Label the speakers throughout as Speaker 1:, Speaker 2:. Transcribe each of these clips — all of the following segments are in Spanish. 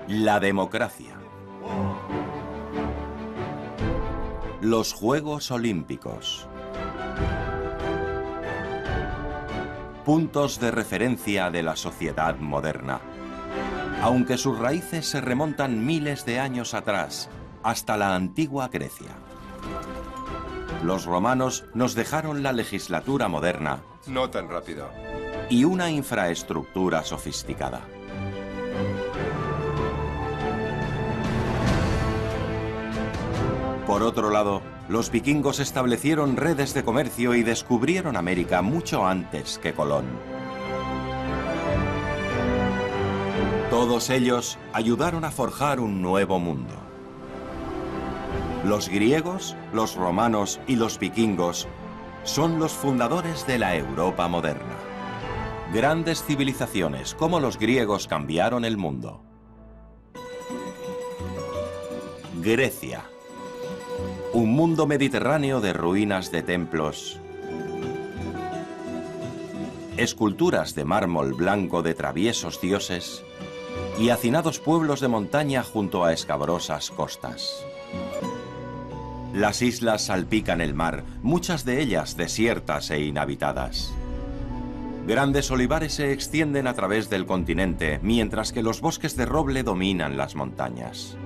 Speaker 1: La democracia. Los Juegos Olímpicos. Puntos de referencia de la sociedad moderna. Aunque sus raíces se remontan miles de años atrás, hasta la antigua Grecia. Los romanos nos dejaron la legislatura moderna.
Speaker 2: No tan rápido.
Speaker 1: Y una infraestructura sofisticada. Por otro lado, los vikingos establecieron redes de comercio y descubrieron América mucho antes que Colón. Todos ellos ayudaron a forjar un nuevo mundo. Los griegos, los romanos y los vikingos son los fundadores de la Europa moderna. Grandes civilizaciones como los griegos cambiaron el mundo. Grecia. Un mundo mediterráneo de ruinas de templos, esculturas de mármol blanco de traviesos dioses y hacinados pueblos de montaña junto a escabrosas costas. Las islas salpican el mar, muchas de ellas desiertas e inhabitadas. Grandes olivares se extienden a través del continente, mientras que los bosques de roble dominan las montañas.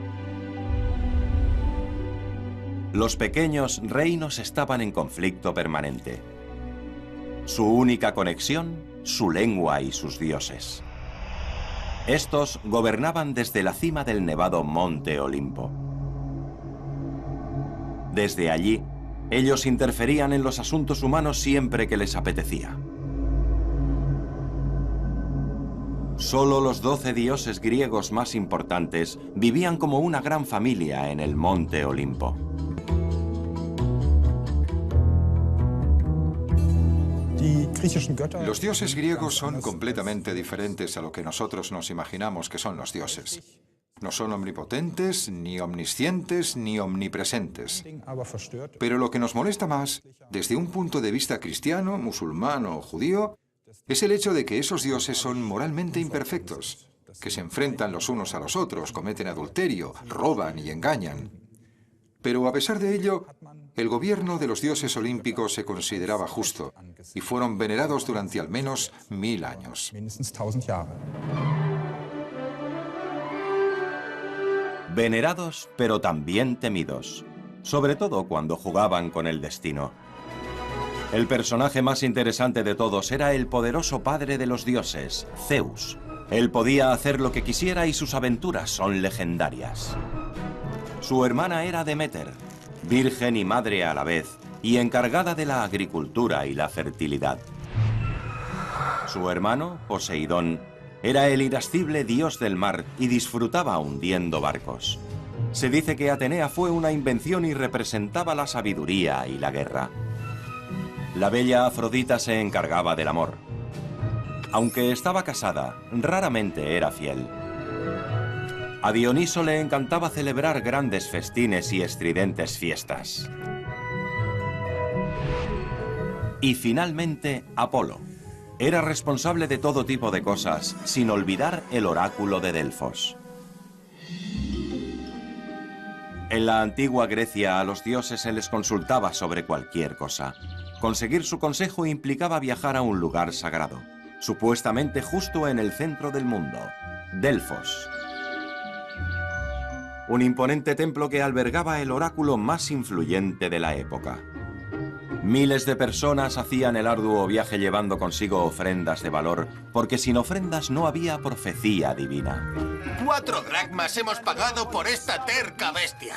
Speaker 1: Los pequeños reinos estaban en conflicto permanente. Su única conexión, su lengua y sus dioses. Estos gobernaban desde la cima del nevado Monte Olimpo. Desde allí, ellos interferían en los asuntos humanos siempre que les apetecía. Solo los 12 dioses griegos más importantes vivían como una gran familia en el Monte Olimpo.
Speaker 2: Los dioses griegos son completamente diferentes a lo que nosotros nos imaginamos que son los dioses. No son omnipotentes, ni omniscientes, ni omnipresentes. Pero lo que nos molesta más, desde un punto de vista cristiano, musulmán o judío, es el hecho de que esos dioses son moralmente imperfectos, que se enfrentan los unos a los otros, cometen adulterio, roban y engañan. Pero a pesar de ello, el gobierno de los dioses olímpicos se consideraba justo y fueron venerados durante al menos 1000 años.
Speaker 1: Venerados, pero también temidos, sobre todo cuando jugaban con el destino. El personaje más interesante de todos era el poderoso padre de los dioses, Zeus. Él podía hacer lo que quisiera y sus aventuras son legendarias. Su hermana era Deméter, virgen y madre a la vez, y encargada de la agricultura y la fertilidad. Su hermano, Poseidón, era el irascible dios del mar y disfrutaba hundiendo barcos. Se dice que Atenea fue una invención y representaba la sabiduría y la guerra. La bella Afrodita se encargaba del amor. Aunque estaba casada, raramente era fiel. A Dioniso le encantaba celebrar grandes festines y estridentes fiestas. Y finalmente, Apolo. Era responsable de todo tipo de cosas, sin olvidar el oráculo de Delfos. En la antigua Grecia a los dioses se les consultaba sobre cualquier cosa. Conseguir su consejo implicaba viajar a un lugar sagrado, supuestamente justo en el centro del mundo, Delfos. Un imponente templo que albergaba el oráculo más influyente de la época. Miles de personas hacían el arduo viaje llevando consigo ofrendas de valor, porque sin ofrendas no había profecía divina.
Speaker 3: 4 dracmas hemos pagado por esta terca bestia.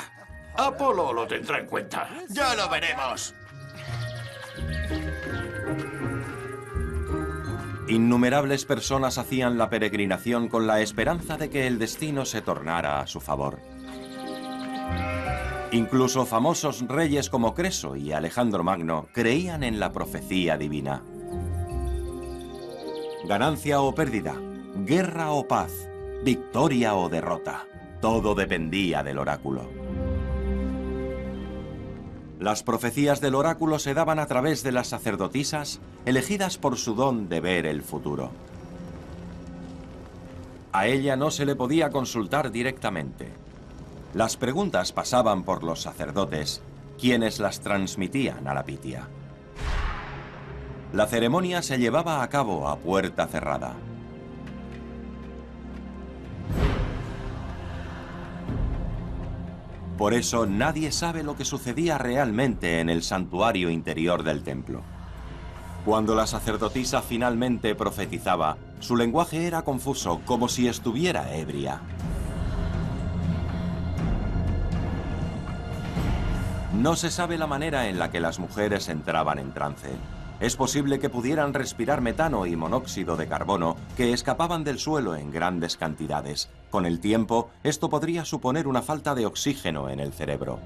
Speaker 4: Apolo lo tendrá en cuenta.
Speaker 3: ¡Ya lo veremos!
Speaker 1: Innumerables personas hacían la peregrinación con la esperanza de que el destino se tornara a su favor. Incluso famosos reyes como Creso y Alejandro Magno creían en la profecía divina. Ganancia o pérdida, guerra o paz, victoria o derrota, todo dependía del oráculo. Las profecías del oráculo se daban a través de las sacerdotisas, elegidas por su don de ver el futuro. A ella no se le podía consultar directamente. Las preguntas pasaban por los sacerdotes, quienes las transmitían a la Pitia. La ceremonia se llevaba a cabo a puerta cerrada. Por eso nadie sabe lo que sucedía realmente en el santuario interior del templo. Cuando la sacerdotisa finalmente profetizaba, su lenguaje era confuso, como si estuviera ebria. No se sabe la manera en la que las mujeres entraban en trance. Es posible que pudieran respirar metano y monóxido de carbono que escapaban del suelo en grandes cantidades. Con el tiempo, esto podría suponer una falta de oxígeno en el cerebro.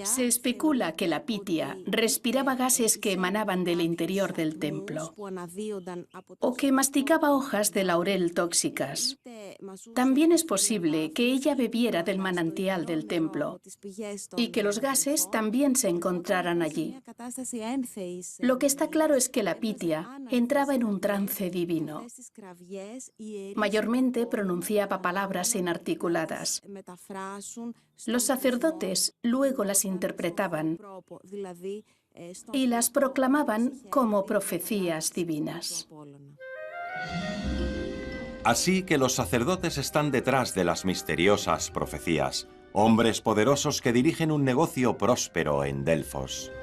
Speaker 5: Se especula que la Pitia respiraba gases que emanaban del interior del templo o que masticaba hojas de laurel tóxicas. También es posible que ella bebiera del manantial del templo y que los gases también se encontraran allí. Lo que está claro es que la Pitia entraba en un trance divino. Mayormente pronunciaba palabras inarticuladas. Los sacerdotes luego las interpretaban y las proclamaban como profecías divinas.
Speaker 1: Así que los sacerdotes están detrás de las misteriosas profecías, hombres poderosos que dirigen un negocio próspero en Delfos.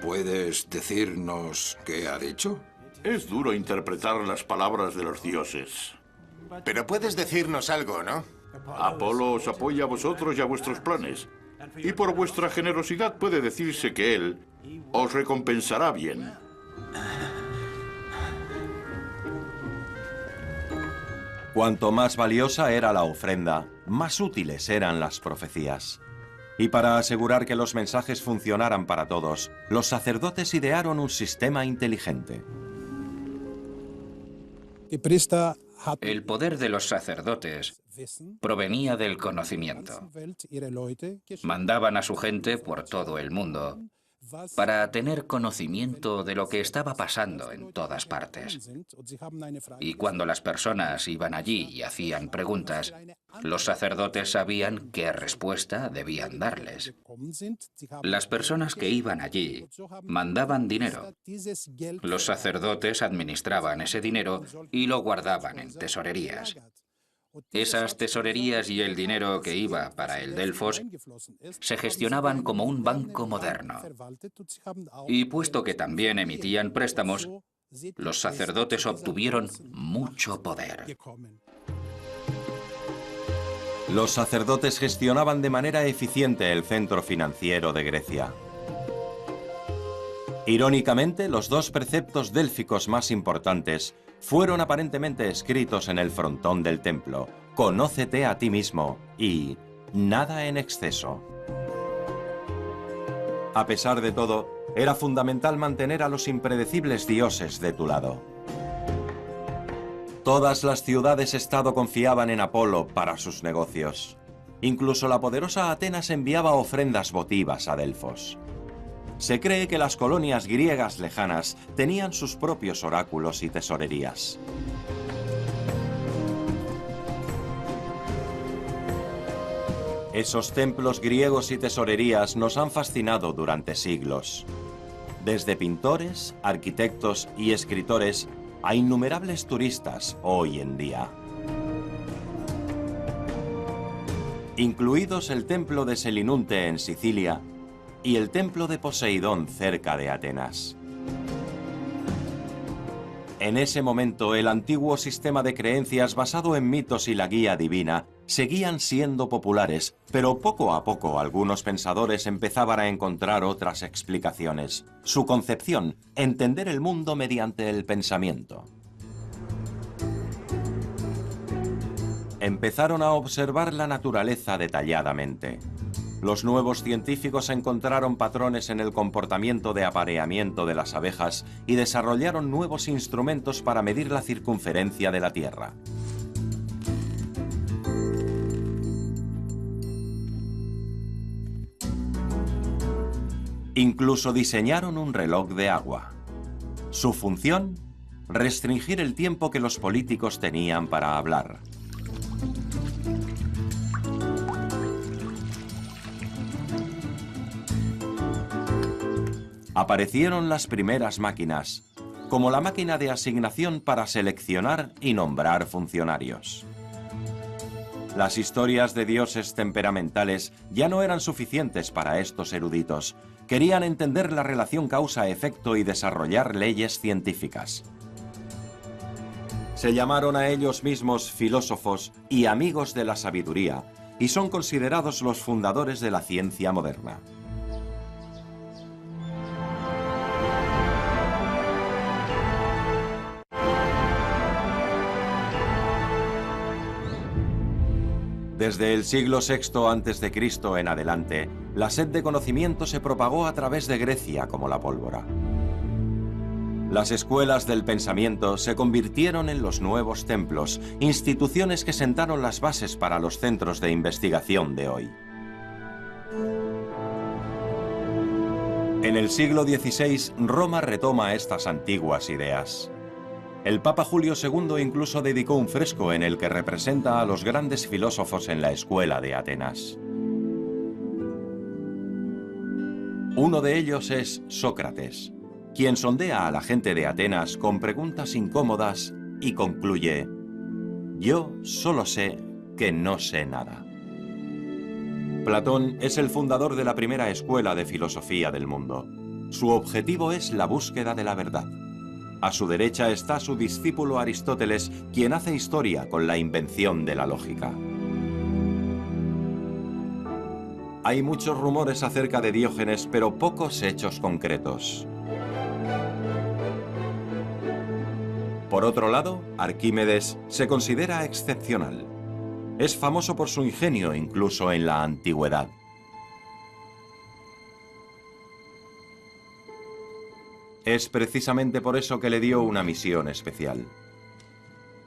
Speaker 2: ¿Puedes decirnos qué ha dicho?
Speaker 4: Es duro interpretar las palabras de los dioses.
Speaker 3: Pero puedes decirnos algo, ¿no?
Speaker 4: Apolo os apoya a vosotros y a vuestros planes. Y por vuestra generosidad puede decirse que él os recompensará bien.
Speaker 1: Cuanto más valiosa era la ofrenda, más útiles eran las profecías. Y para asegurar que los mensajes funcionaran para todos, los sacerdotes idearon un sistema inteligente.
Speaker 6: El poder de los sacerdotes provenía del conocimiento. Mandaban a su gente por todo el mundo para tener conocimiento de lo que estaba pasando en todas partes. Y cuando las personas iban allí y hacían preguntas, los sacerdotes sabían qué respuesta debían darles. Las personas que iban allí mandaban dinero. Los sacerdotes administraban ese dinero y lo guardaban en tesorerías. Esas tesorerías y el dinero que iba para el Delfos se gestionaban como un banco moderno. Y puesto que también emitían préstamos, los sacerdotes obtuvieron mucho poder.
Speaker 1: Los sacerdotes gestionaban de manera eficiente el centro financiero de Grecia. Irónicamente, los dos preceptos délficos más importantes fueron aparentemente escritos en el frontón del templo: «Conócete a ti mismo» y «Nada en exceso». A pesar de todo, era fundamental mantener a los impredecibles dioses de tu lado. Todas las ciudades-estado confiaban en Apolo para sus negocios. Incluso la poderosa Atenas enviaba ofrendas votivas a Delfos. Se cree que las colonias griegas lejanas tenían sus propios oráculos y tesorerías. Esos templos griegos y tesorerías nos han fascinado durante siglos. Desde pintores, arquitectos y escritores a innumerables turistas hoy en día. Incluidos el templo de Selinunte en Sicilia y el templo de Poseidón cerca de Atenas. En ese momento, el antiguo sistema de creencias basado en mitos y la guía divina seguían siendo populares, pero poco a poco algunos pensadores empezaban a encontrar otras explicaciones. Su concepción: entender el mundo mediante el pensamiento. Empezaron a observar la naturaleza detalladamente. Los nuevos científicos encontraron patrones en el comportamiento de apareamiento de las abejas y desarrollaron nuevos instrumentos para medir la circunferencia de la Tierra. Incluso diseñaron un reloj de agua. Su función: restringir el tiempo que los políticos tenían para hablar. Aparecieron las primeras máquinas, como la máquina de asignación para seleccionar y nombrar funcionarios. Las historias de dioses temperamentales ya no eran suficientes para estos eruditos. Querían entender la relación causa-efecto y desarrollar leyes científicas. Se llamaron a ellos mismos filósofos y amigos de la sabiduría, y son considerados los fundadores de la ciencia moderna. Desde el siglo VI a.C. en adelante, la sed de conocimiento se propagó a través de Grecia como la pólvora. Las escuelas del pensamiento se convirtieron en los nuevos templos, instituciones que sentaron las bases para los centros de investigación de hoy. En el siglo XVI, Roma retoma estas antiguas ideas. El Papa Julio II incluso dedicó un fresco en el que representa a los grandes filósofos en la escuela de Atenas. Uno de ellos es Sócrates, quien sondea a la gente de Atenas con preguntas incómodas y concluye: yo solo sé que no sé nada. Platón es el fundador de la primera escuela de filosofía del mundo. Su objetivo es la búsqueda de la verdad. A su derecha está su discípulo Aristóteles, quien hace historia con la invención de la lógica. Hay muchos rumores acerca de Diógenes, pero pocos hechos concretos. Por otro lado, Arquímedes se considera excepcional. Es famoso por su ingenio incluso en la antigüedad. Es precisamente por eso que le dio una misión especial.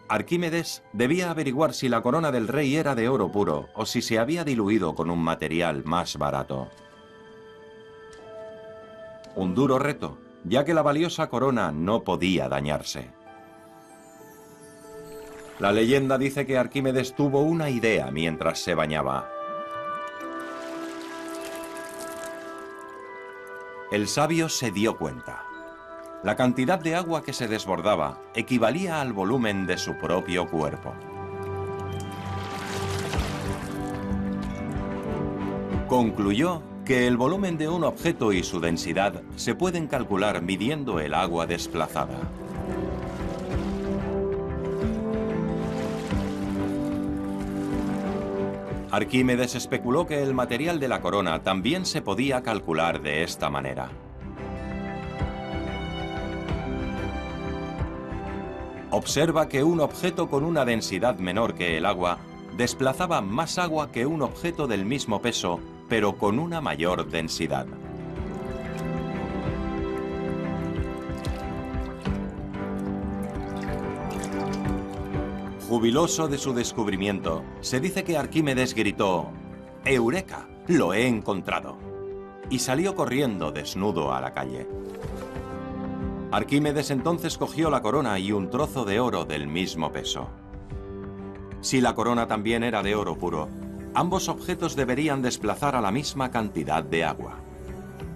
Speaker 1: Arquímedes debía averiguar si la corona del rey era de oro puro o si se había diluido con un material más barato. Un duro reto, ya que la valiosa corona no podía dañarse. La leyenda dice que Arquímedes tuvo una idea mientras se bañaba. El sabio se dio cuenta. La cantidad de agua que se desbordaba equivalía al volumen de su propio cuerpo. Concluyó que el volumen de un objeto y su densidad se pueden calcular midiendo el agua desplazada. Arquímedes especuló que el material de la corona también se podía calcular de esta manera. Observa que un objeto con una densidad menor que el agua desplazaba más agua que un objeto del mismo peso, pero con una mayor densidad. Jubiloso de su descubrimiento, se dice que Arquímedes gritó: ¡Eureka! ¡Lo he encontrado! Y salió corriendo desnudo a la calle. Arquímedes entonces cogió la corona y un trozo de oro del mismo peso. Si la corona también era de oro puro, ambos objetos deberían desplazar a la misma cantidad de agua.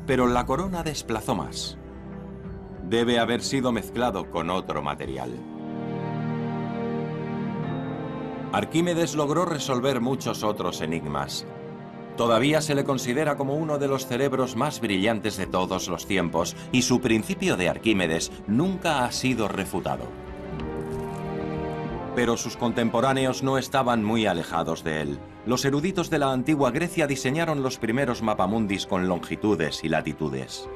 Speaker 1: Pero la corona desplazó más. Debe haber sido mezclado con otro material. Arquímedes logró resolver muchos otros enigmas. Todavía se le considera como uno de los cerebros más brillantes de todos los tiempos, y su principio de Arquímedes nunca ha sido refutado. Pero sus contemporáneos no estaban muy alejados de él. Los eruditos de la antigua Grecia diseñaron los primeros mapamundis con longitudes y latitudes.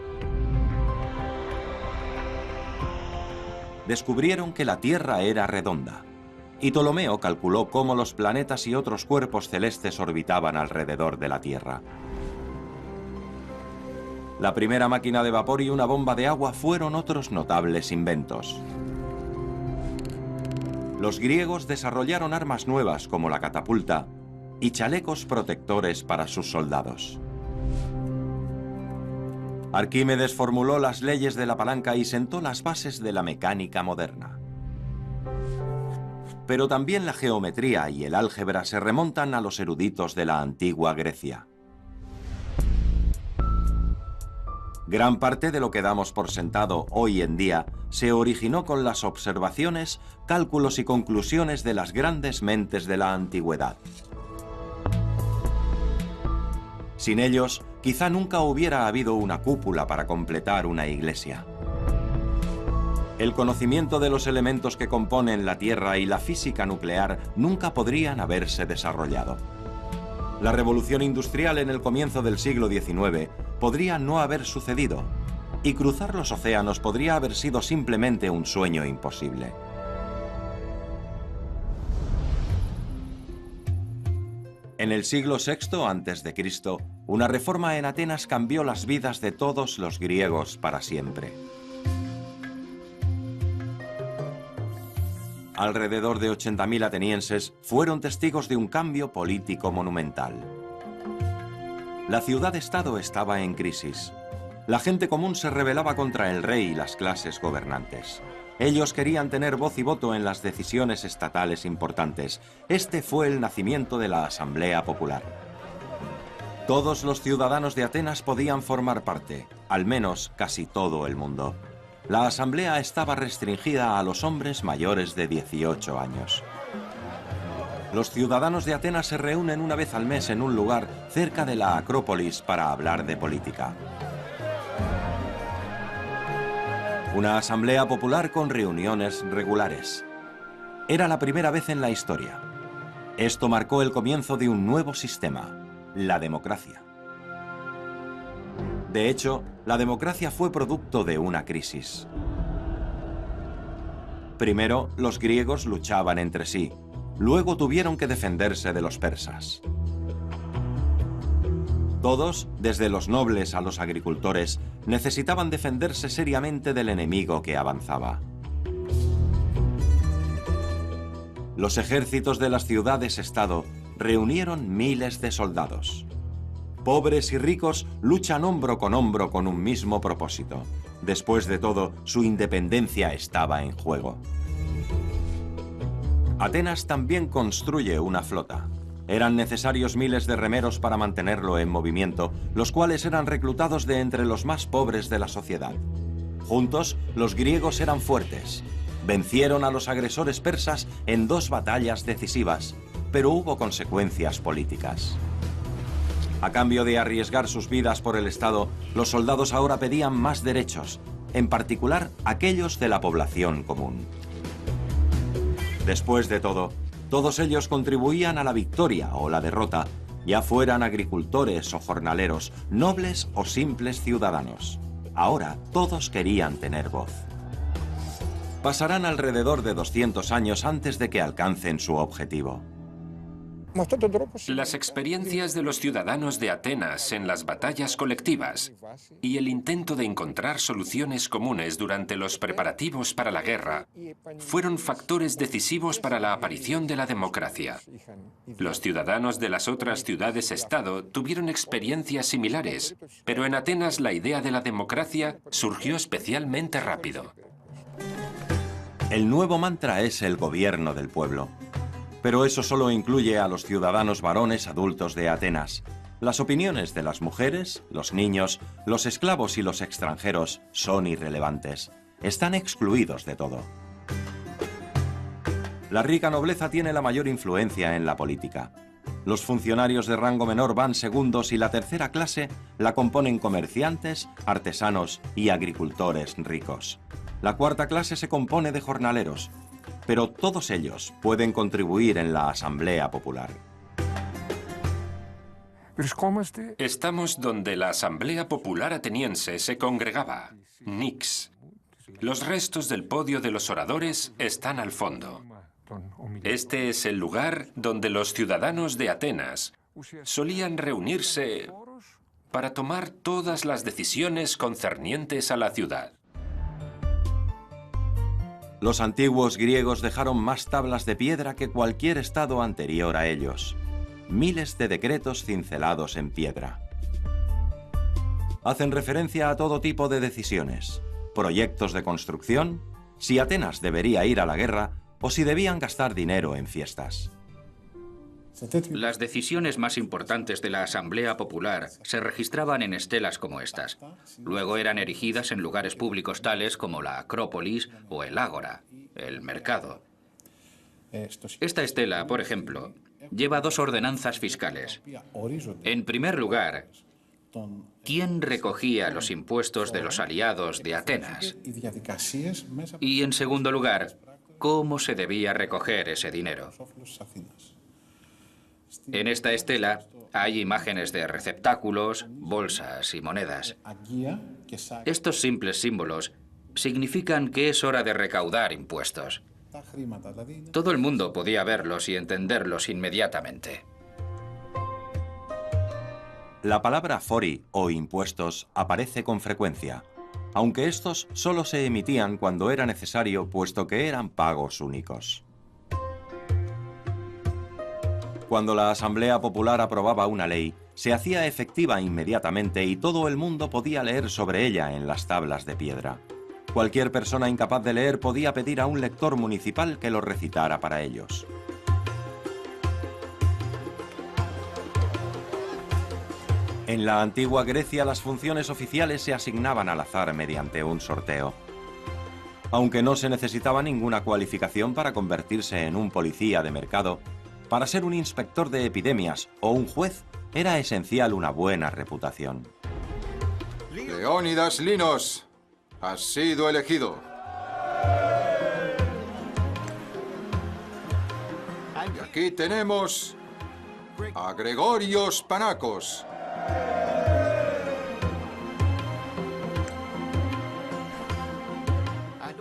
Speaker 1: Descubrieron que la Tierra era redonda. Y Ptolomeo calculó cómo los planetas y otros cuerpos celestes orbitaban alrededor de la Tierra. La primera máquina de vapor y una bomba de agua fueron otros notables inventos. Los griegos desarrollaron armas nuevas como la catapulta y chalecos protectores para sus soldados. Arquímedes formuló las leyes de la palanca y sentó las bases de la mecánica moderna. Pero también la geometría y el álgebra se remontan a los eruditos de la antigua Grecia. Gran parte de lo que damos por sentado hoy en día se originó con las observaciones, cálculos y conclusiones de las grandes mentes de la antigüedad. Sin ellos, quizá nunca hubiera habido una cúpula para completar una iglesia. El conocimiento de los elementos que componen la Tierra y la física nuclear nunca podrían haberse desarrollado. La revolución industrial en el comienzo del siglo XIX podría no haber sucedido, y cruzar los océanos podría haber sido simplemente un sueño imposible. En el siglo VI a.C., una reforma en Atenas cambió las vidas de todos los griegos para siempre. Alrededor de 80.000 atenienses fueron testigos de un cambio político monumental. La ciudad-estado estaba en crisis. La gente común se rebelaba contra el rey y las clases gobernantes. Ellos querían tener voz y voto en las decisiones estatales importantes. Este fue el nacimiento de la Asamblea Popular. Todos los ciudadanos de Atenas podían formar parte, al menos casi todo el mundo. La asamblea estaba restringida a los hombres mayores de 18 años. Los ciudadanos de Atenas se reúnen una vez al mes en un lugar cerca de la Acrópolis para hablar de política. Una asamblea popular con reuniones regulares. Era la primera vez en la historia. Esto marcó el comienzo de un nuevo sistema, la democracia. De hecho, la democracia fue producto de una crisis. Primero, los griegos luchaban entre sí. Luego tuvieron que defenderse de los persas. Todos, desde los nobles a los agricultores, necesitaban defenderse seriamente del enemigo que avanzaba. Los ejércitos de las ciudades-estado reunieron miles de soldados. Pobres y ricos luchan hombro con un mismo propósito. Después de todo, su independencia estaba en juego. Atenas también construye una flota. Eran necesarios miles de remeros para mantenerlo en movimiento, los cuales eran reclutados de entre los más pobres de la sociedad. Juntos, los griegos eran fuertes. Vencieron a los agresores persas en 2 batallas decisivas, pero hubo consecuencias políticas. A cambio de arriesgar sus vidas por el Estado, los soldados ahora pedían más derechos, en particular aquellos de la población común. Después de todo, todos ellos contribuían a la victoria o la derrota, ya fueran agricultores o jornaleros, nobles o simples ciudadanos. Ahora todos querían tener voz. Pasarán alrededor de 200 años antes de que alcancen su objetivo.
Speaker 7: Las experiencias de los ciudadanos de Atenas en las batallas colectivas y el intento de encontrar soluciones comunes durante los preparativos para la guerra fueron factores decisivos para la aparición de la democracia. Los ciudadanos de las otras ciudades-estado tuvieron experiencias similares, pero en Atenas la idea de la democracia surgió especialmente rápido.
Speaker 1: El nuevo mantra es el gobierno del pueblo. Pero eso solo incluye a los ciudadanos varones adultos de Atenas. Las opiniones de las mujeres, los niños, los esclavos y los extranjeros son irrelevantes. Están excluidos de todo. La rica nobleza tiene la mayor influencia en la política. Los funcionarios de rango menor van segundos y la tercera clase la componen comerciantes, artesanos y agricultores ricos. La cuarta clase se compone de jornaleros. Pero todos ellos pueden contribuir en la Asamblea Popular.
Speaker 7: Estamos donde la Asamblea Popular ateniense se congregaba, Nix. Los restos del podio de los oradores están al fondo. Este es el lugar donde los ciudadanos de Atenas solían reunirse para tomar todas las decisiones concernientes a la ciudad.
Speaker 1: Los antiguos griegos dejaron más tablas de piedra que cualquier estado anterior a ellos. Miles de decretos cincelados en piedra. hacen referencia a todo tipo de decisiones, proyectos de construcción, si Atenas debería ir a la guerra o si debían gastar dinero en fiestas.
Speaker 6: Las decisiones más importantes de la Asamblea Popular se registraban en estelas como estas. Luego eran erigidas en lugares públicos tales como la Acrópolis o el Ágora, el mercado. Esta estela, por ejemplo, lleva 2 ordenanzas fiscales. En primer lugar, ¿quién recogía los impuestos de los aliados de Atenas? Y en segundo lugar, ¿cómo se debía recoger ese dinero? En esta estela hay imágenes de receptáculos, bolsas y monedas. Estos simples símbolos significan que es hora de recaudar impuestos. Todo el mundo podía verlos y entenderlos inmediatamente.
Speaker 1: La palabra fori o impuestos aparece con frecuencia, aunque estos solo se emitían cuando era necesario, puesto que eran pagos únicos. Cuando la Asamblea Popular aprobaba una ley, se hacía efectiva inmediatamente y todo el mundo podía leer sobre ella en las tablas de piedra. Cualquier persona incapaz de leer podía pedir a un lector municipal que lo recitara para ellos. En la antigua Grecia, las funciones oficiales se asignaban al azar mediante un sorteo. Aunque no se necesitaba ninguna cualificación para convertirse en un policía de mercado, para ser un inspector de epidemias o un juez era esencial una buena reputación.
Speaker 2: Leónidas Linos, has sido elegido. Y aquí tenemos a Gregorios Panacos.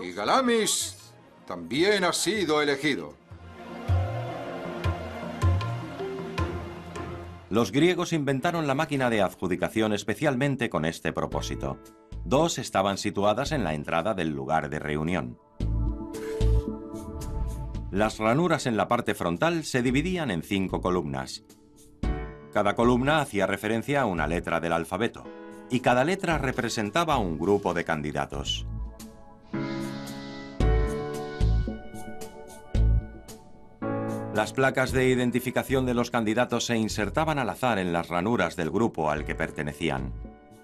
Speaker 2: Y Galamis también ha sido elegido.
Speaker 1: Los griegos inventaron la máquina de adjudicación especialmente con este propósito. 2 estaban situadas en la entrada del lugar de reunión. Las ranuras en la parte frontal se dividían en 5 columnas. Cada columna hacía referencia a una letra del alfabeto, y cada letra representaba un grupo de candidatos. Las placas de identificación de los candidatos se insertaban al azar en las ranuras del grupo al que pertenecían.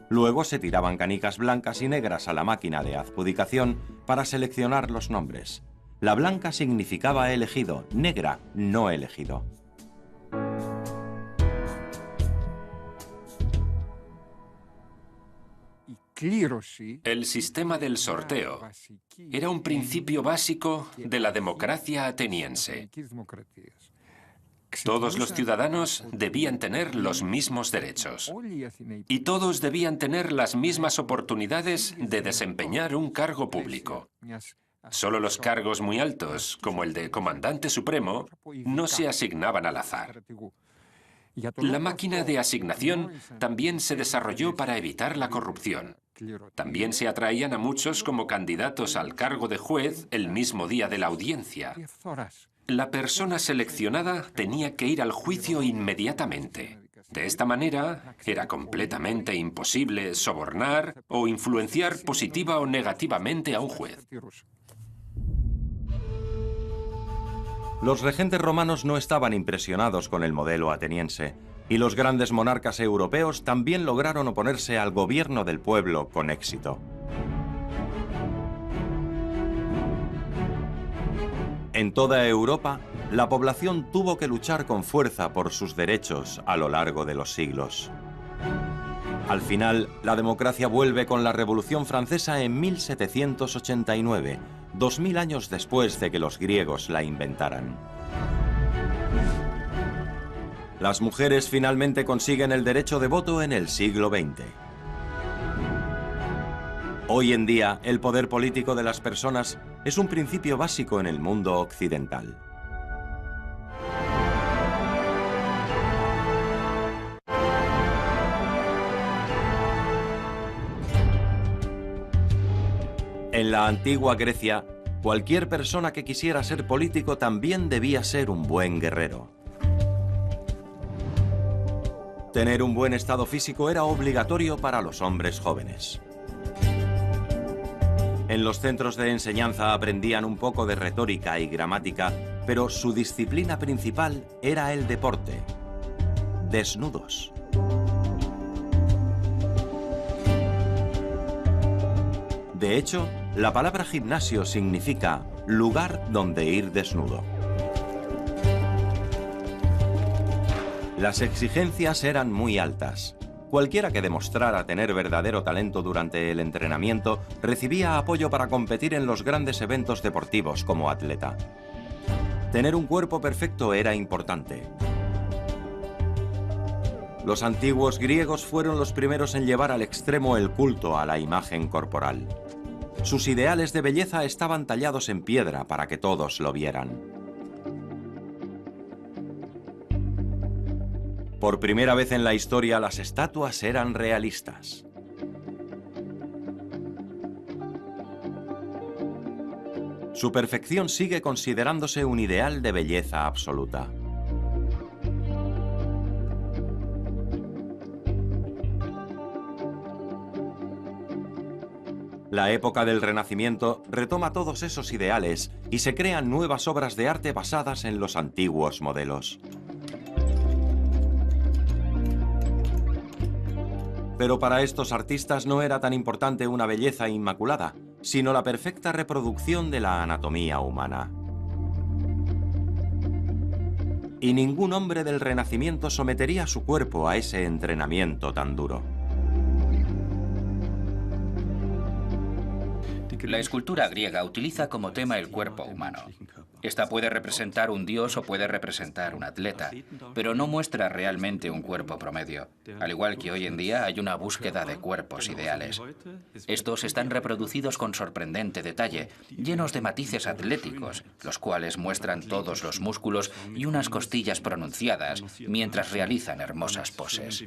Speaker 1: Luego se tiraban canicas blancas y negras a la máquina de adjudicación para seleccionar los nombres. La blanca significaba elegido, negra, no elegido.
Speaker 7: El sistema del sorteo era un principio básico de la democracia ateniense. Todos los ciudadanos debían tener los mismos derechos y todos debían tener las mismas oportunidades de desempeñar un cargo público. Solo los cargos muy altos, como el de comandante supremo, no se asignaban al azar. La máquina de asignación también se desarrolló para evitar la corrupción. También se atraían a muchos como candidatos al cargo de juez el mismo día de la audiencia. La persona seleccionada tenía que ir al juicio inmediatamente. De esta manera, era completamente imposible sobornar o influenciar positiva o negativamente a un juez.
Speaker 1: Los regentes romanos no estaban impresionados con el modelo ateniense, y los grandes monarcas europeos también lograron oponerse al gobierno del pueblo con éxito. En toda Europa, la población tuvo que luchar con fuerza por sus derechos a lo largo de los siglos. Al final, la democracia vuelve con la Revolución Francesa en 1789, 2000 años después de que los griegos la inventaran. Las mujeres finalmente consiguen el derecho de voto en el siglo XX. Hoy en día, el poder político de las personas es un principio básico en el mundo occidental. En la antigua Grecia, cualquier persona que quisiera ser político también debía ser un buen guerrero. Tener un buen estado físico era obligatorio para los hombres jóvenes. En los centros de enseñanza aprendían un poco de retórica y gramática, pero su disciplina principal era el deporte. Desnudos. De hecho, la palabra gimnasio significa lugar donde ir desnudo. Las exigencias eran muy altas. Cualquiera que demostrara tener verdadero talento durante el entrenamiento recibía apoyo para competir en los grandes eventos deportivos como atleta. Tener un cuerpo perfecto era importante. Los antiguos griegos fueron los primeros en llevar al extremo el culto a la imagen corporal. Sus ideales de belleza estaban tallados en piedra para que todos lo vieran. Por primera vez en la historia, las estatuas eran realistas. Su perfección sigue considerándose un ideal de belleza absoluta. La época del Renacimiento retoma todos esos ideales y se crean nuevas obras de arte basadas en los antiguos modelos. Pero para estos artistas no era tan importante una belleza inmaculada, sino la perfecta reproducción de la anatomía humana. Y ningún hombre del Renacimiento sometería su cuerpo a ese entrenamiento tan duro.
Speaker 6: La escultura griega utiliza como tema el cuerpo humano. Esta puede representar un dios o puede representar un atleta, pero no muestra realmente un cuerpo promedio. Al igual que hoy en día hay una búsqueda de cuerpos ideales. Estos están reproducidos con sorprendente detalle, llenos de matices atléticos, los cuales muestran todos los músculos y unas costillas pronunciadas mientras realizan hermosas poses.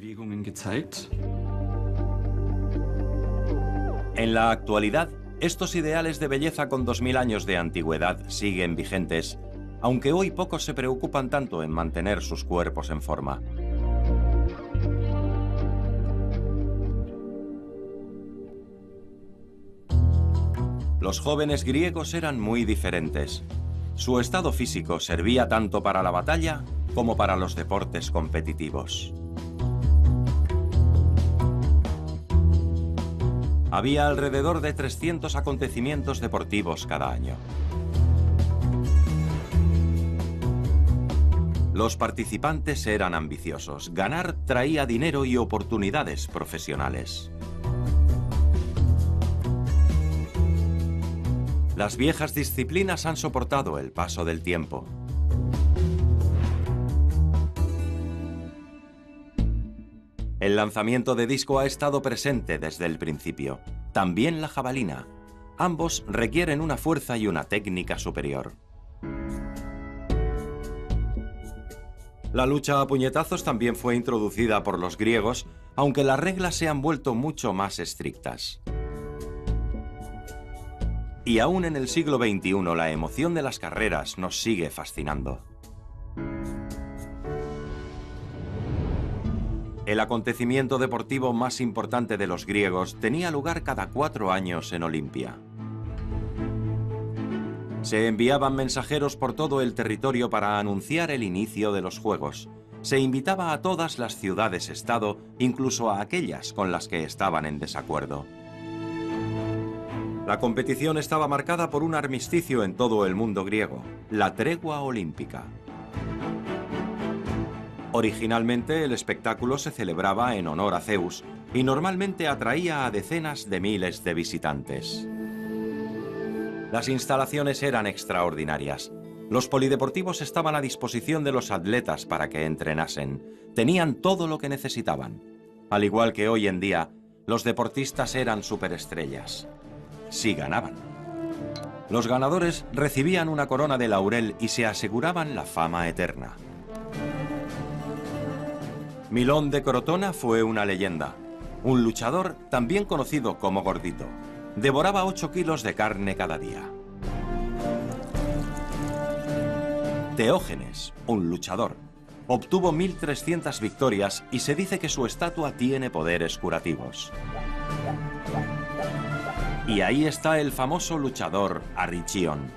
Speaker 1: En la actualidad, estos ideales de belleza con 2000 años de antigüedad siguen vigentes, aunque hoy pocos se preocupan tanto en mantener sus cuerpos en forma. Los jóvenes griegos eran muy diferentes. Su estado físico servía tanto para la batalla como para los deportes competitivos. Había alrededor de 300 acontecimientos deportivos cada año. Los participantes eran ambiciosos. Ganar traía dinero y oportunidades profesionales. Las viejas disciplinas han soportado el paso del tiempo. El lanzamiento de disco ha estado presente desde el principio. También la jabalina. Ambos requieren una fuerza y una técnica superior. La lucha a puñetazos también fue introducida por los griegos, aunque las reglas se han vuelto mucho más estrictas. Y aún en el siglo XXI la emoción de las carreras nos sigue fascinando. El acontecimiento deportivo más importante de los griegos tenía lugar cada 4 años en Olimpia. Se enviaban mensajeros por todo el territorio para anunciar el inicio de los Juegos. Se invitaba a todas las ciudades-estado, incluso a aquellas con las que estaban en desacuerdo. La competición estaba marcada por un armisticio en todo el mundo griego, la tregua olímpica. Originalmente el espectáculo se celebraba en honor a Zeus y normalmente atraía a decenas de miles de visitantes. Las instalaciones eran extraordinarias. Los polideportivos estaban a disposición de los atletas para que entrenasen. Tenían todo lo que necesitaban. Al igual que hoy en día, los deportistas eran superestrellas. Si ganaban. Los ganadores recibían una corona de laurel y se aseguraban la fama eterna. Milón de Crotona fue una leyenda. Un luchador también conocido como Gordito. Devoraba 8 kilos de carne cada día. Teógenes, un luchador. Obtuvo 1300 victorias y se dice que su estatua tiene poderes curativos. Y ahí está el famoso luchador Arrichion.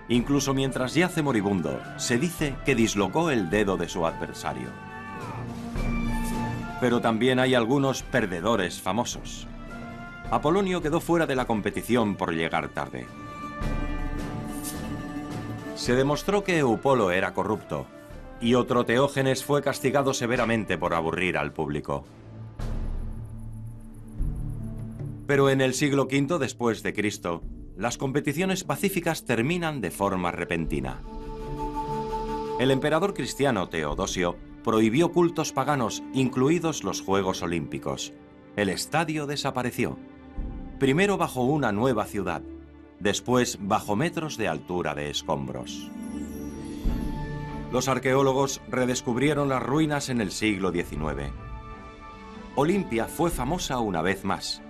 Speaker 1: Incluso mientras yace moribundo, se dice que dislocó el dedo de su adversario. Pero también hay algunos perdedores famosos. Apolonio quedó fuera de la competición por llegar tarde. Se demostró que Eupolo era corrupto, y otro Teógenes fue castigado severamente por aburrir al público. Pero en el siglo V después de Cristo, las competiciones pacíficas terminan de forma repentina. El emperador cristiano Teodosio prohibió cultos paganos, incluidos los Juegos Olímpicos. El estadio desapareció. Primero bajo una nueva ciudad, después bajo metros de altura de escombros. Los arqueólogos redescubrieron las ruinas en el siglo XIX. Olimpia fue famosa una vez más.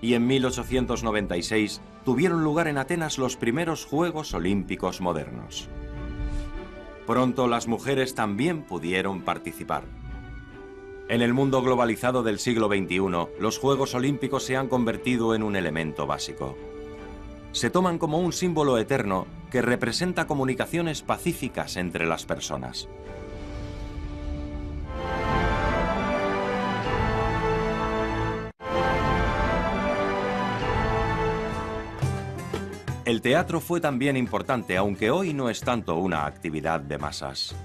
Speaker 1: Y en 1896 tuvieron lugar en Atenas los primeros Juegos Olímpicos modernos. Pronto las mujeres también pudieron participar. En el mundo globalizado del siglo XXI, los Juegos Olímpicos se han convertido en un elemento básico. Se toman como un símbolo eterno que representa comunicaciones pacíficas entre las personas. El teatro fue también importante, aunque hoy no es tanto una actividad de masas.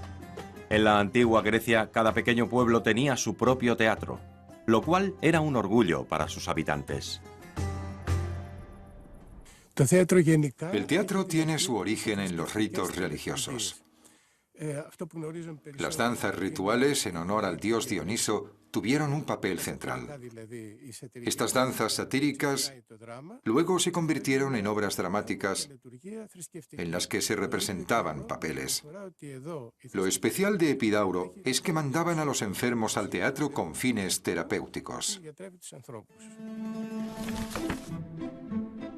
Speaker 1: En la antigua Grecia, cada pequeño pueblo tenía su propio teatro, lo cual era un orgullo para sus habitantes.
Speaker 2: El teatro tiene su origen en los ritos religiosos. Las danzas rituales en honor al dios Dioniso tuvieron un papel central. Estas danzas satíricas luego se convirtieron en obras dramáticas en las que se representaban papeles. Lo especial de Epidauro es que mandaban a los enfermos al teatro con fines terapéuticos.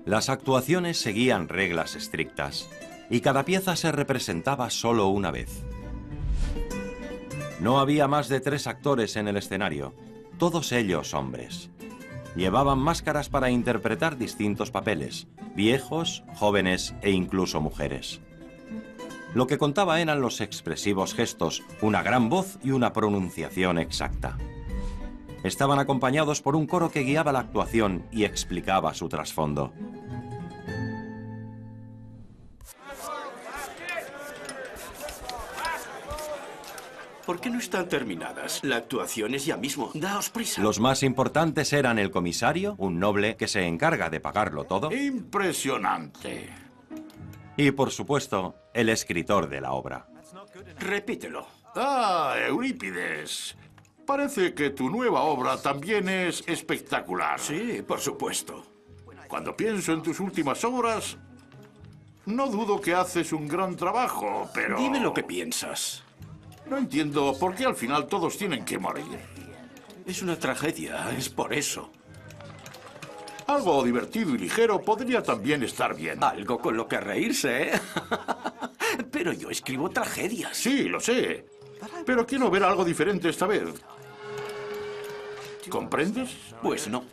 Speaker 1: Las actuaciones seguían reglas estrictas y cada pieza se representaba solo una vez. No había más de 3 actores en el escenario, todos ellos hombres. Llevaban máscaras para interpretar distintos papeles, viejos, jóvenes e incluso mujeres. Lo que contaba eran los expresivos gestos, una gran voz y una pronunciación exacta. Estaban acompañados por un coro que guiaba la actuación y explicaba su trasfondo.
Speaker 8: ¿Por qué no están terminadas? La actuación es ya mismo. Daos prisa.
Speaker 1: Los más importantes eran el comisario, un noble que se encarga de pagarlo todo.
Speaker 4: Impresionante.
Speaker 1: Y, por supuesto, el escritor de la obra.
Speaker 8: Repítelo.
Speaker 4: Ah, Eurípides. Parece que tu nueva obra también es espectacular.
Speaker 8: Sí, por supuesto.
Speaker 4: Cuando pienso en tus últimas obras, no dudo que haces un gran trabajo, pero...
Speaker 8: Dime lo que piensas.
Speaker 4: No entiendo por qué al final todos tienen que morir.
Speaker 8: Es una tragedia, es por eso.
Speaker 4: Algo divertido y ligero podría también estar bien.
Speaker 8: Algo con lo que reírse, ¿eh? Pero yo escribo tragedias.
Speaker 4: Sí, lo sé. Pero quiero ver algo diferente esta vez. ¿Comprendes?
Speaker 8: Pues no.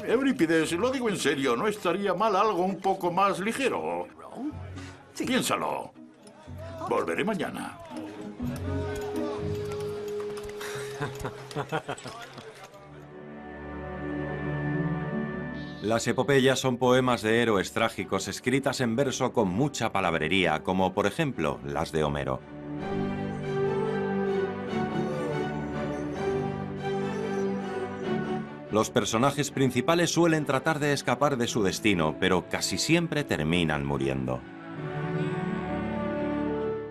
Speaker 4: Eurípides, lo digo en serio, ¿no estaría mal algo un poco más ligero?
Speaker 8: Sí.
Speaker 4: Piénsalo. Volveré mañana.
Speaker 1: Las epopeyas son poemas de héroes trágicos escritas en verso con mucha palabrería, como por ejemplo las de Homero. Los personajes principales suelen tratar de escapar de su destino, pero casi siempre terminan muriendo.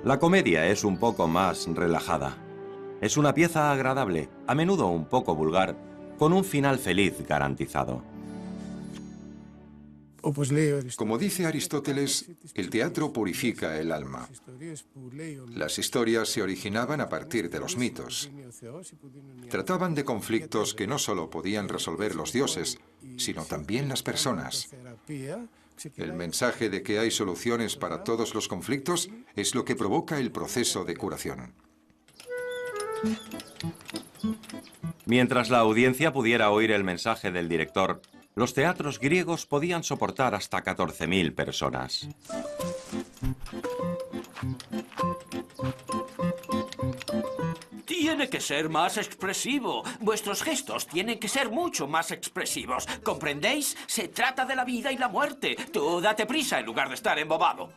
Speaker 1: La comedia es un poco más relajada. Es una pieza agradable, a menudo un poco vulgar, con un final feliz garantizado.
Speaker 2: Como dice Aristóteles, el teatro purifica el alma. Las historias se originaban a partir de los mitos. Trataban de conflictos que no solo podían resolver los dioses, sino también las personas. El mensaje de que hay soluciones para todos los conflictos es lo que provoca el proceso de curación.
Speaker 1: Mientras la audiencia pudiera oír el mensaje del director, los teatros griegos podían soportar hasta 14.000 personas.
Speaker 8: Tiene que ser más expresivo. Vuestros gestos tienen que ser mucho más expresivos. ¿Comprendéis? Se trata de la vida y la muerte. Tú date prisa en lugar de estar embobado.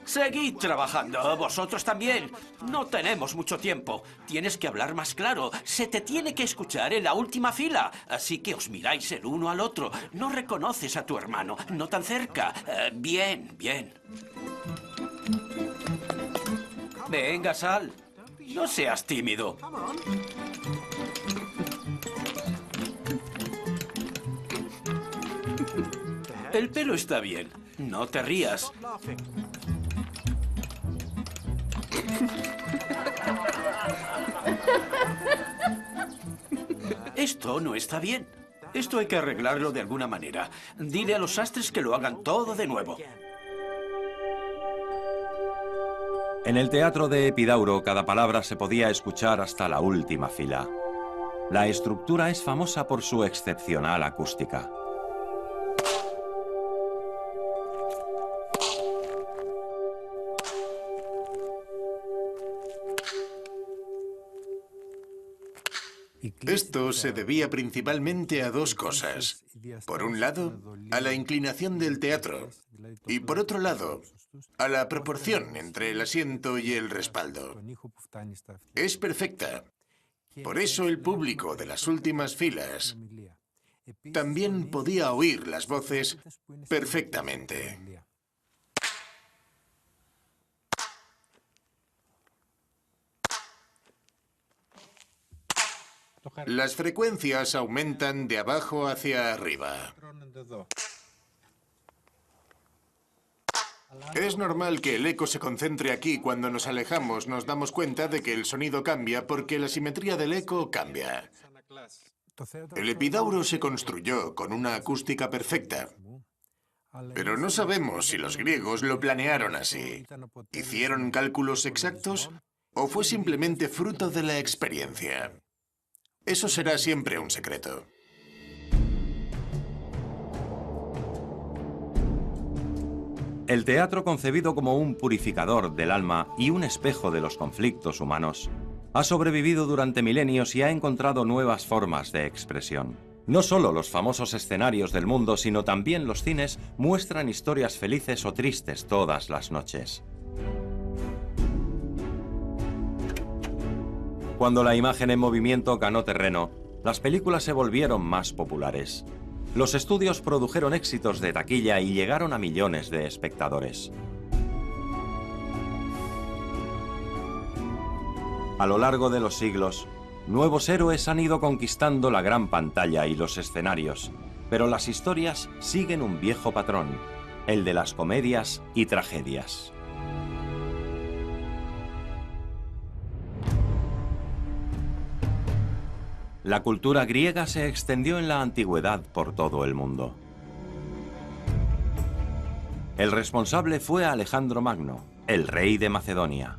Speaker 8: Seguid trabajando, vosotros también. No tenemos mucho tiempo. Tienes que hablar más claro. Se te tiene que escuchar en la última fila. Así que os miráis el uno al otro. No reconoces a tu hermano. No tan cerca. Bien, bien. Venga, sal. No seas tímido. El pelo está bien. No te rías. Esto no está bien. Esto hay que arreglarlo de alguna manera. Dile a los sastres que lo hagan todo de nuevo.
Speaker 1: En el teatro de Epidauro, cada palabra se podía escuchar hasta la última fila. La estructura es famosa por su excepcional acústica.
Speaker 3: Esto se debía principalmente a dos cosas. Por un lado, a la inclinación del teatro. Y por otro lado, a la proporción entre el asiento y el respaldo. Es perfecta. Por eso el público de las últimas filas también podía oír las voces perfectamente. Las frecuencias aumentan de abajo hacia arriba. Es normal que el eco se concentre aquí. Cuando nos alejamos nos damos cuenta de que el sonido cambia porque la simetría del eco cambia. El Epidauro se construyó con una acústica perfecta. Pero no sabemos si los griegos lo planearon así. ¿Hicieron cálculos exactos o fue simplemente fruto de la experiencia? Eso será siempre un secreto.
Speaker 1: El teatro, concebido como un purificador del alma y un espejo de los conflictos humanos, ha sobrevivido durante milenios y ha encontrado nuevas formas de expresión. No solo los famosos escenarios del mundo, sino también los cines muestran historias felices o tristes todas las noches. Cuando la imagen en movimiento ganó terreno, las películas se volvieron más populares. Los estudios produjeron éxitos de taquilla y llegaron a millones de espectadores. A lo largo de los siglos, nuevos héroes han ido conquistando la gran pantalla y los escenarios, pero las historias siguen un viejo patrón, el de las comedias y tragedias. La cultura griega se extendió en la antigüedad por todo el mundo. El responsable fue Alejandro Magno, el rey de Macedonia.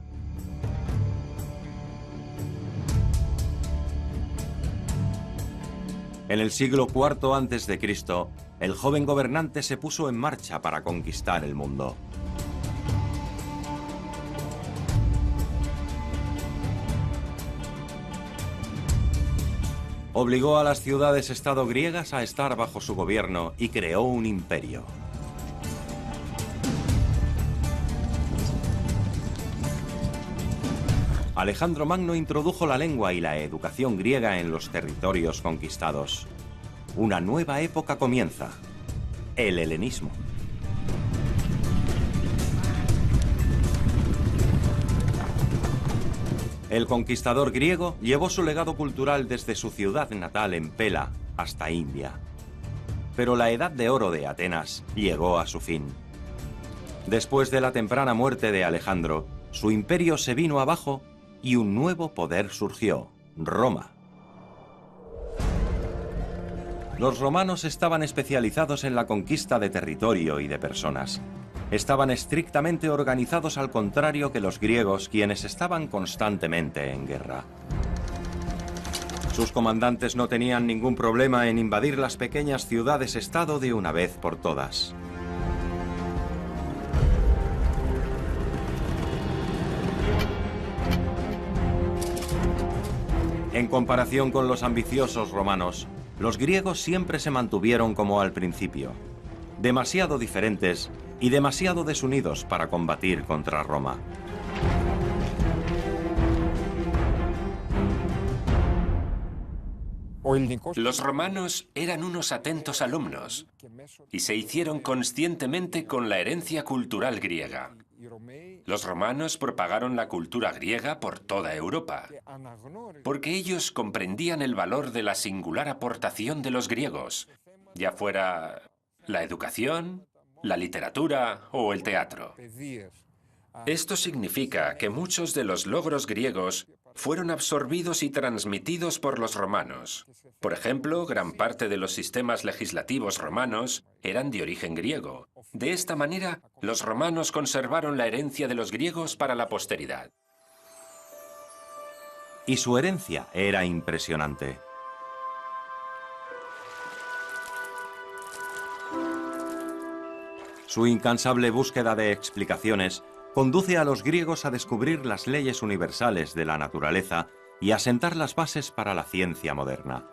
Speaker 1: En el siglo IV a.C., el joven gobernante se puso en marcha para conquistar el mundo. Obligó a las ciudades-estado griegas a estar bajo su gobierno y creó un imperio. Alejandro Magno introdujo la lengua y la educación griega en los territorios conquistados. Una nueva época comienza, el helenismo. El conquistador griego llevó su legado cultural desde su ciudad natal en Pela hasta India. Pero la edad de oro de Atenas llegó a su fin. Después de la temprana muerte de Alejandro, su imperio se vino abajo y un nuevo poder surgió, Roma. Los romanos estaban especializados en la conquista de territorio y de personas. Estaban estrictamente organizados, al contrario que los griegos, quienes estaban constantemente en guerra. Sus comandantes no tenían ningún problema en invadir las pequeñas ciudades-estado de una vez por todas. En comparación con los ambiciosos romanos, los griegos siempre se mantuvieron como al principio, demasiado diferentes y demasiado desunidos para combatir contra Roma.
Speaker 7: Los romanos eran unos atentos alumnos y se hicieron conscientemente con la herencia cultural griega. Los romanos propagaron la cultura griega por toda Europa, porque ellos comprendían el valor de la singular aportación de los griegos, ya fuera la educación, la literatura o el teatro. Esto significa que muchos de los logros griegos fueron absorbidos y transmitidos por los romanos. Por ejemplo, gran parte de los sistemas legislativos romanos eran de origen griego. De esta manera, los romanos conservaron la herencia de los griegos para la posteridad.
Speaker 1: Y su herencia era impresionante. Su incansable búsqueda de explicaciones conduce a los griegos a descubrir las leyes universales de la naturaleza y a sentar las bases para la ciencia moderna.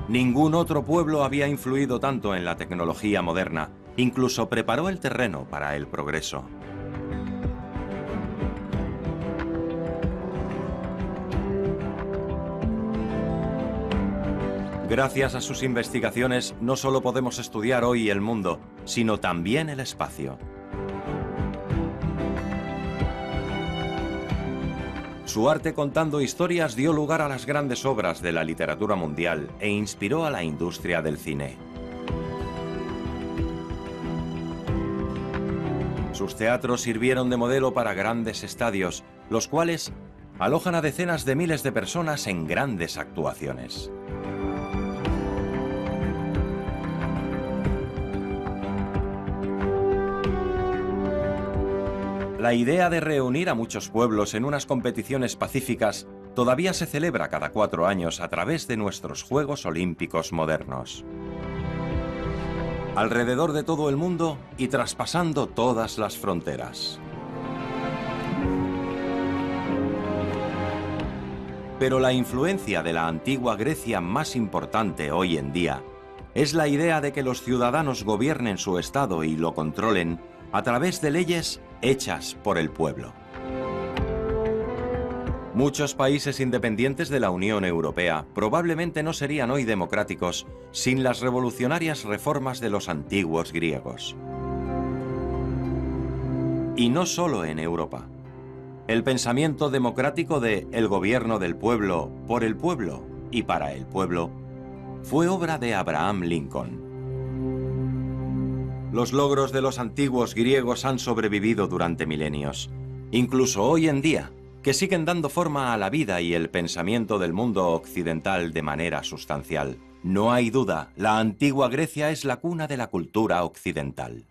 Speaker 1: Ningún otro pueblo había influido tanto en la tecnología moderna, incluso preparó el terreno para el progreso. Gracias a sus investigaciones, no solo podemos estudiar hoy el mundo, sino también el espacio. Su arte contando historias dio lugar a las grandes obras de la literatura mundial e inspiró a la industria del cine. Sus teatros sirvieron de modelo para grandes estadios, los cuales alojan a decenas de miles de personas en grandes actuaciones. La idea de reunir a muchos pueblos en unas competiciones pacíficas todavía se celebra cada 4 años a través de nuestros Juegos Olímpicos modernos. Alrededor de todo el mundo y traspasando todas las fronteras. Pero la influencia de la antigua Grecia más importante hoy en día es la idea de que los ciudadanos gobiernen su estado y lo controlen a través de leyes hechas por el pueblo. Muchos países independientes de la Unión Europea probablemente no serían hoy democráticos sin las revolucionarias reformas de los antiguos griegos. Y no solo en Europa. El pensamiento democrático de el gobierno del pueblo, por el pueblo y para el pueblo fue obra de Abraham Lincoln. Los logros de los antiguos griegos han sobrevivido durante milenios, incluso hoy en día, que siguen dando forma a la vida y el pensamiento del mundo occidental de manera sustancial. No hay duda, la antigua Grecia es la cuna de la cultura occidental.